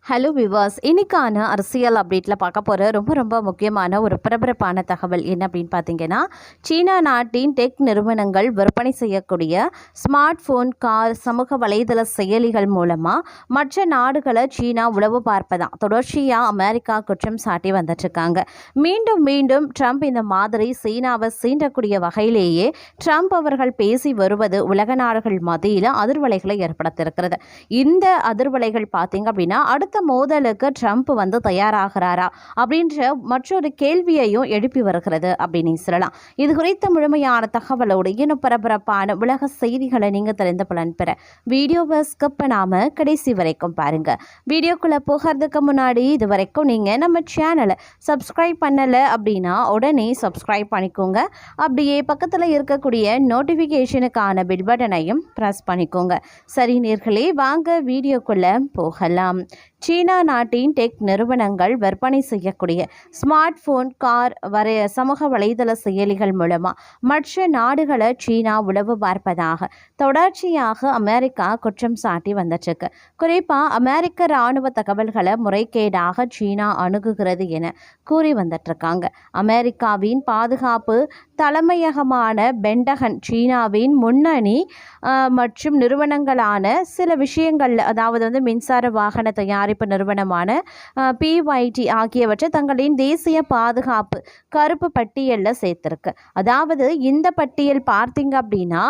Hello விவாஸ், இன்னைக்கான அரசியல் அப்டேட்டில் பார்க்க போகிற ரொம்ப முக்கியமான ஒரு பரபரப்பான தகவல் என்ன அப்படின்னு பார்த்தீங்கன்னா, சீனா நாட்டின் டெக் நிறுவனங்கள் விற்பனை செய்யக்கூடிய ஸ்மார்ட் ஃபோன், கார், சமூக வலைதள செயலிகள் மூலமாக மற்ற நாடுகளை சீனா உளவு பார்ப்பதான் தொடர்ச்சியாக அமெரிக்கா குற்றம் சாட்டி வந்துட்டுருக்காங்க. மீண்டும் ட்ரம்ப் இந்த மாதிரி சீனாவை சீண்டக்கூடிய வகையிலேயே ட்ரம்ப் அவர்கள் பேசி வருவது உலக நாடுகள் மத்தியில் அதிர்வலைகளை ஏற்படுத்தியிருக்கிறது. இந்த அதிர்வலைகள் பார்த்தீங்க அப்படின்னா அடுத்த மோதலுக்கு ட்ரம்ப் தயாராகிறாரா அப்படின்ற மற்றொரு கேள்வியையும் எழுப்பி வருகிறது அப்படின்னு சொல்லலாம். இது குறித்த முழுமையான தகவலோடு இன்னும் பரபரப்பான உலக செய்திகளை நீங்க தெரிந்து பலன் பெற வீடியோவை ஸ்கிப் பண்ணாம கடைசி வரைக்கும் பாருங்க. வீடியோக்குள்ள போகிறதுக்கு முன்னாடி இது வரைக்கும் நீங்க நம்ம சேனலை சப்ஸ்கிரைப் பண்ணல அப்படின்னா உடனே சப்ஸ்கிரைப் பண்ணிக்கோங்க. அப்படியே பக்கத்தில் இருக்கக்கூடிய நோட்டிஃபிகேஷனுக்கான பில் பட்டனையும் ப்ரெஸ் பண்ணிக்கோங்க. சரி நேர்களே, வாங்க வீடியோக்குள்ள போகலாம். சீனா நாட்டின் டெக் நிறுவனங்கள் விற்பனை செய்யக்கூடிய ஸ்மார்ட் ஃபோன், கார், சமூக வலைதள செயலிகள் மூலமாக மற்ற நாடுகளை சீனா உளவு பார்ப்பதாக தொடர்ச்சியாக அமெரிக்கா குற்றம் சாட்டி வந்துட்டுருக்கு. குறிப்பாக அமெரிக்க இராணுவ தகவல்களை முறைகேடாக சீனா அணுகுகிறது என கூறி வந்துட்டுருக்காங்க. அமெரிக்காவின் பாதுகாப்பு தலைமையகமான பென்டகன் சீனாவின் முன்னணி மற்றும் நிறுவனங்களான சில விஷயங்கள், அதாவது மின்சார வாகன தயாரிப்பு நிறுவனமான BYD ஆகியவற்றை தங்களின் தேசிய பாதுகாப்பு கருப்பு பட்டியலில் சேர்த்திருக்கு. அதாவது இந்த பட்டியல் பார்த்தீங்க அப்படின்னா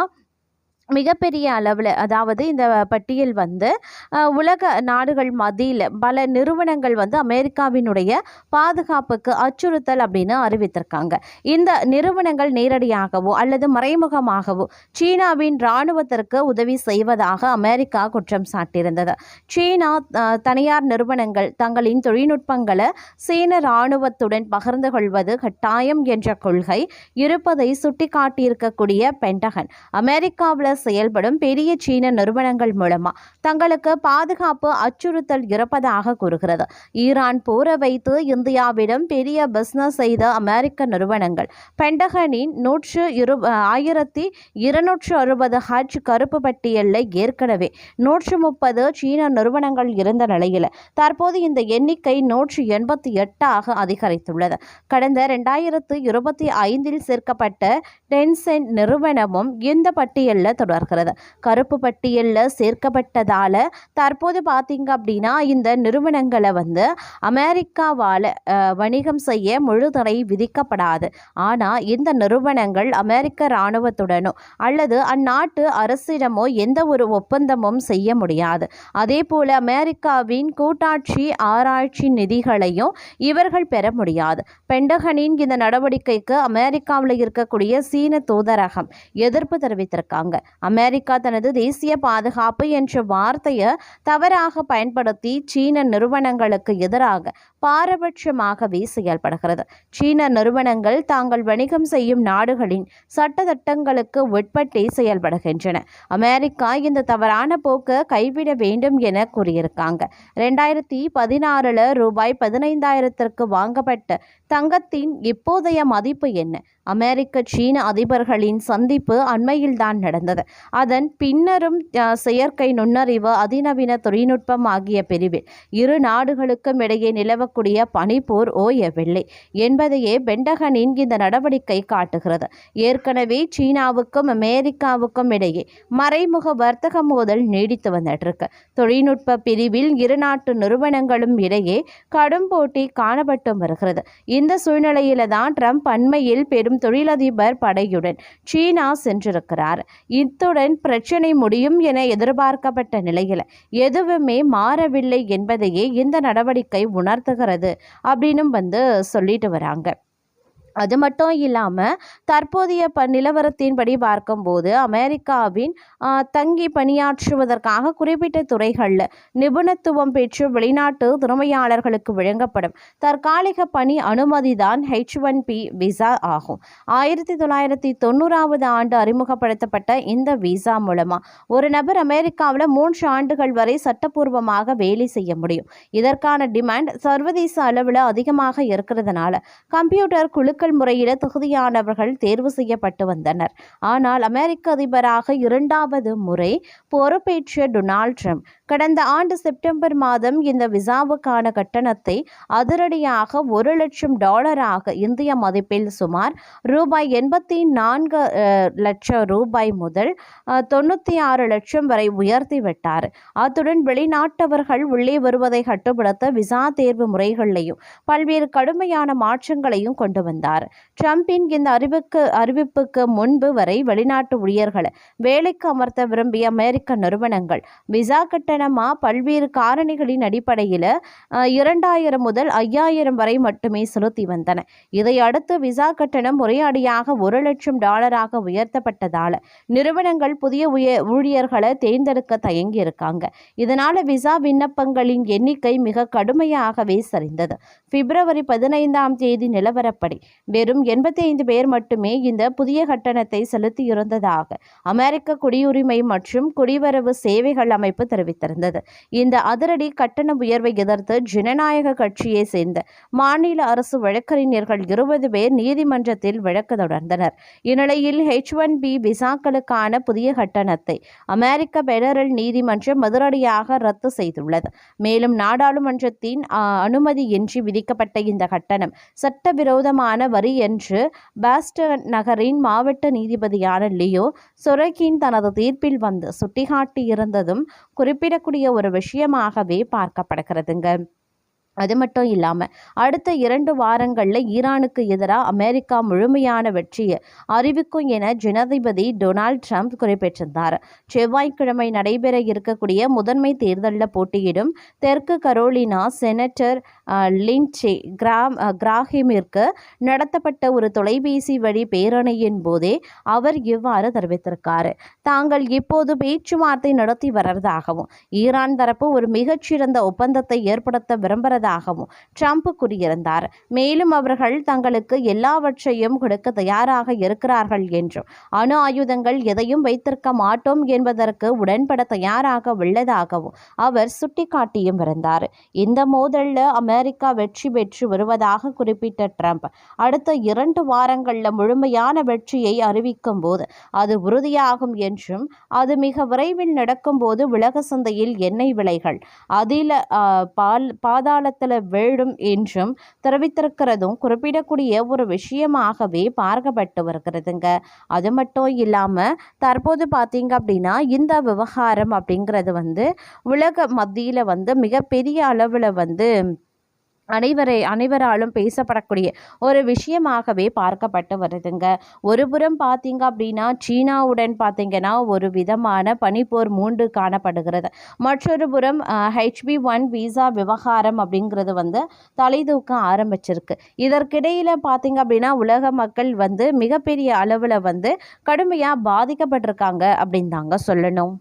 மிகப்பெரிய அளவில், அதாவது இந்த பட்டியல் உலக நாடுகள் மத்தியில் பல நிறுவனங்கள் அமெரிக்காவினுடைய பாதுகாப்புக்கு அச்சுறுத்தல் அப்படின்னு அறிவித்திருக்காங்க. இந்த நிறுவனங்கள் நேரடியாகவோ அல்லது மறைமுகமாகவோ சீனாவின் இராணுவத்திற்கு உதவி செய்வதாக அமெரிக்கா குற்றம் சாட்டியிருந்தது. சீனா தனியார் நிறுவனங்கள் தங்களின் தொழில்நுட்பங்களை சீன இராணுவத்துடன் பகிர்ந்து கொள்வது கட்டாயம் என்ற கொள்கை இருப்பதை சுட்டிக்காட்டியிருக்கக்கூடிய பென்டகன் அமெரிக்காவில் செயல்படும் பெரிய சீன நிறுவனங்கள் மூலமா தங்களுக்கு பாதுகாப்பு அச்சுறுத்தல் இருப்பதாக கூறுகிறது. ஈரான் போரை வைத்து இந்தியாவிடம் பெரிய பிசினஸ் செய்த அமெரிக்க நிறுவனங்கள் பென்டகனின் 1260 ஹஜ் கருப்பு பட்டியலில் ஏற்கனவே 130 சீன நிறுவனங்கள் இருந்த நிலையில் தற்போது இந்த எண்ணிக்கை 188 அதிகரித்துள்ளது. கடந்த 2025 சேர்க்கப்பட்ட டென்சென்ட் நிறுவனமும் இந்த பட்டியலில் தொடர்கிறது. கருப்பு பட்டியலில் சேர்க்கப்பட்டதால தற்போது பார்த்தீங்க அப்படின்னா இந்த நிறுவனங்களை அமெரிக்காவால் வணிகம் செய்ய முழு தடை விதிக்கப்படாது. ஆனால் இந்த நிறுவனங்கள் அமெரிக்க இராணுவத்துடனோ அல்லது அந்நாட்டு அரசிடமோ எந்த ஒரு ஒப்பந்தமும் செய்ய முடியாது. அதே போல அமெரிக்காவின் கூட்டாட்சி ஆராய்ச்சி நிதிகளையும் இவர்கள் பெற முடியாது. பென்டகனின் இந்த நடவடிக்கைக்கு அமெரிக்காவில் இருக்கக்கூடிய சீன தூதரகம் எதிர்ப்பு தெரிவித்திருக்காங்க. அமெரிக்கா தனது தேசிய பாதுகாப்பு என்ற வார்த்தையை தவறாக பயன்படுத்தி சீன நிறுவனங்களுக்கு எதிராக பாரபட்சமாகவே செயல்படுகிறது. சீன நிறுவனங்கள் தாங்கள் வணிகம் செய்யும் நாடுகளின் சட்டத்திட்டங்களுக்கு உட்பட்டே செயல்படுகின்றன. அமெரிக்கா இந்த தவறான போக்கை கைவிட வேண்டும் என கூறியிருக்காங்க. 2016 ரூபாய் 15,000 வாங்கப்பட்ட தங்கத்தின் இப்போதைய மதிப்பு என்ன? அமெரிக்க சீன அதிபர்களின் சந்திப்பு அண்மையில் தான் நடந்தது. அதன் பின்னரும் செயற்கை நுண்ணறிவு, அதிநவீன தொழில்நுட்பம் ஆகிய பிரிவில் இரு நாடுகளுக்கும் இடையே நிலவக்கூடிய பனிப்போர் ஓயவில்லை என்பதையே பென்டகனின் இந்த நடவடிக்கை காட்டுகிறது. ஏற்கனவே சீனாவுக்கும் அமெரிக்காவுக்கும் இடையே மறைமுக வர்த்தக மோதல் நீடித்து வந்துட்டிருக்கு. தொழில்நுட்ப பிரிவில் இரு நாட்டு நிறுவனங்களும் இடையே கடும் போட்டி காணப்பட்டு வருகிறது. இந்த சூழ்நிலையில தான் ட்ரம்ப் அண்மையில் பெரும் தொழிலதிபர் படையுடன் சீனா சென்றிருக்கிறார். இத்துடன் பிரச்சனை முடியும் என எதிர்பார்க்கப்பட்ட நிலையில் எதுவுமே மாறவில்லை என்பதையே இந்த நடவடிக்கை உணர்த்துகிறது அப்படின்னு சொல்லிட்டு வராங்க. அது மட்டும் இல்லாமல் தற்போதைய நிலவரத்தின்படி பார்க்கும்போது அமெரிக்காவின் தங்கி பணியாற்றுவதற்காக குறிப்பிட்ட துறைகளில் நிபுணத்துவம் பெற்று வெளிநாட்டு திறமையாளர்களுக்கு வழங்கப்படும் தற்காலிக பணி அனுமதி தான் H-1B விசா ஆகும். 1990 ஆண்டு அறிமுகப்படுத்தப்பட்ட இந்த விசா மூலமாக ஒரு நபர் அமெரிக்காவில் 3 ஆண்டுகள் வரை சட்டப்பூர்வமாக வேலை செய்ய முடியும். இதற்கான டிமாண்ட் சர்வதேச அளவில் அதிகமாக இருக்கிறதுனால கம்ப்யூட்டர் குழுக்கள் முறையில் தகுதியானவர்கள் தேர்வு செய்யப்பட்டு வந்தனர். ஆனால் அமெரிக்க அதிபராக 2வது முறை பொறுப்பேற்ற டொனால்ட் ட்ரம்ப் கடந்த ஆண்டு செப்டம்பர் மாதம் இந்த விசாவுக்கான கட்டணத்தை அதிரடியாக $1,00,000 இந்திய மதிப்பில் சுமார் ரூபாய் 84 லட்சம் ரூபாய் முதல் 96 லட்சம் வரை உயர்த்திவிட்டார். அத்துடன் வெளிநாட்டவர்கள் உள்ளே வருவதை கட்டுப்படுத்த விசா தேர்வு முறைகளையும் பல்வேறு கடுமையான மாற்றங்களையும் கொண்டு வந்தார். ட்ரம்பின் இந்த அறிவிப்புக்கு முன்பு வரை வெளிநாட்டு ஊழியர்களை வேலைக்கு அமர்த்த விரும்பிய அமெரிக்க நிறுவனங்கள் விசா கட்டணமா பல்வேறு காரணிகளின் அடிப்படையில் 2000 முதல் 5000 வரை மட்டுமே செலுத்தி வந்தன. இதை அடுத்து விசா கட்டணம் முறையடியாக $1,00,000 உயர்த்தப்பட்டதால் நிறுவனங்கள் புதிய ஊழியர்களை தேர்ந்தெடுக்க தயங்கி இருக்காங்க. இதனால விசா விண்ணப்பங்களின் எண்ணிக்கை மிக கடுமையாகவே சரிந்தது. பிப்ரவரி 15ஆம் தேதி நிலவரப்படி வெறும் 85 பேர் மட்டுமே இந்த புதிய கட்டணத்தை செலுத்தியிருந்ததாக அமெரிக்க குடியுரிமை மற்றும் குடிவரவு சேவைகள் அமைப்பு தெரிவித்திருந்தது. இந்த அதிரடி கட்டண உயர்வை எதிர்த்து ஜனநாயக கட்சியை சேர்ந்த மாநில அரசு வழக்கறிஞர்கள் 20 பேர் நீதிமன்றத்தில் வழக்கு தொடர்ந்தனர். இந்நிலையில் H-1B விசாக்களுக்கான புதிய கட்டணத்தை அமெரிக்க பெடரல் நீதிமன்றம் அதிரடியாக ரத்து செய்துள்ளது. மேலும் நாடாளுமன்றத்தின் அனுமதியின்றி விதிக்கப்பட்ட இந்த கட்டணம் சட்டவிரோதமான வரி என்று பாஸ்டன் நகரின் மாவட்ட நீதிபதியான லியோ சொரகின் தனது தீர்ப்பில் வந்து சுட்டிக்காட்டியிருந்ததும் குறிப்பிடக்கூடிய ஒரு விஷயமாகவே பார்க்கப்படுகிறதுங்க. அது மட்டும் இல்லாமல் அடுத்த 2 வாரங்களில் ஈரானுக்கு எதிராக அமெரிக்கா முழுமையான வெற்றியை அறிவிக்கும் என ஜனாதிபதி டொனால்ட் ட்ரம்ப் குறிப்பிட்டிருந்தார். செவ்வாய்க்கிழமை நடைபெற இருக்கக்கூடிய முதன்மை தேர்தலில் போட்டியிடும் தெற்கு கரோலினா செனட்டர் லிண்ட்சே கிராஹாமிற்கு நடத்தப்பட்ட ஒரு தொலைபேசி வழி பேரணியின் போதே அவர் இவ்வாறு தெரிவித்திருக்கார். தாங்கள் இப்போது பேச்சுவார்த்தை நடத்தி வருவதாகவும் ஈரான் தரப்பு ஒரு மிகச்சிறந்த ஒப்பந்தத்தை ஏற்படுத்த விரும்புகிறது ட்ரம்ப் கூறியிருந்தார். மேலும் அவர்கள் தங்களுக்கு எல்லாவற்றையும் கொடுக்க தயாராக இருக்கிறார்கள் என்றும் அணு ஆயுதங்கள் எதையும் வைத்திருக்க மாட்டோம் என்பதற்கு உடன்பட தயாராக உள்ளதாகவும் அவர் சுட்டிக்காட்டியும் இருந்தார். இந்த மோதலில் அமெரிக்கா வெற்றி பெற்று வருவதாக குறிப்பிட்ட ட்ரம்ப் அடுத்த 2 வாரங்களில் முழுமையான வெற்றியை அறிவிக்கும் போது அது உறுதியாகும் என்றும் அது மிக விரைவில் நடக்கும் போது உலக சந்தையில் எண்ணெய் விலைகள் அதில் பாதாள வீழும் என்றும் தெரிவித்திருக்கிறதும் குறிப்பிடக்கூடிய ஒரு விஷயமாகவே பார்க்கப்பட்டு வருகிறதுங்க. அது மட்டும் இல்லாமல் தற்போது பார்த்தீங்க அப்படின்னா இந்த விவகாரம் அப்படிங்கிறது உலக மத்தியில் மிகப்பெரிய அளவில் அனைவராலும் பேசப்படக்கூடிய ஒரு விஷயமாகவே பார்க்கப்பட்டு வருதுங்க. ஒருபுறம் பார்த்தீங்க அப்படின்னா சீனாவுடன் பார்த்தீங்கன்னா ஒரு விதமான பனிப்போர் மூண்டு காணப்படுகிறது. மற்றொரு புறம் HB1 விசா விவகாரம் அப்படிங்கிறது தலைதூக்க ஆரம்பிச்சிருக்கு. இதற்கிடையில் பார்த்தீங்க அப்படின்னா உலக மக்கள் மிகப்பெரிய அளவில் கடுமையாக பாதிக்கப்பட்டிருக்காங்க அப்படின்னு தாங்க சொல்லணும்.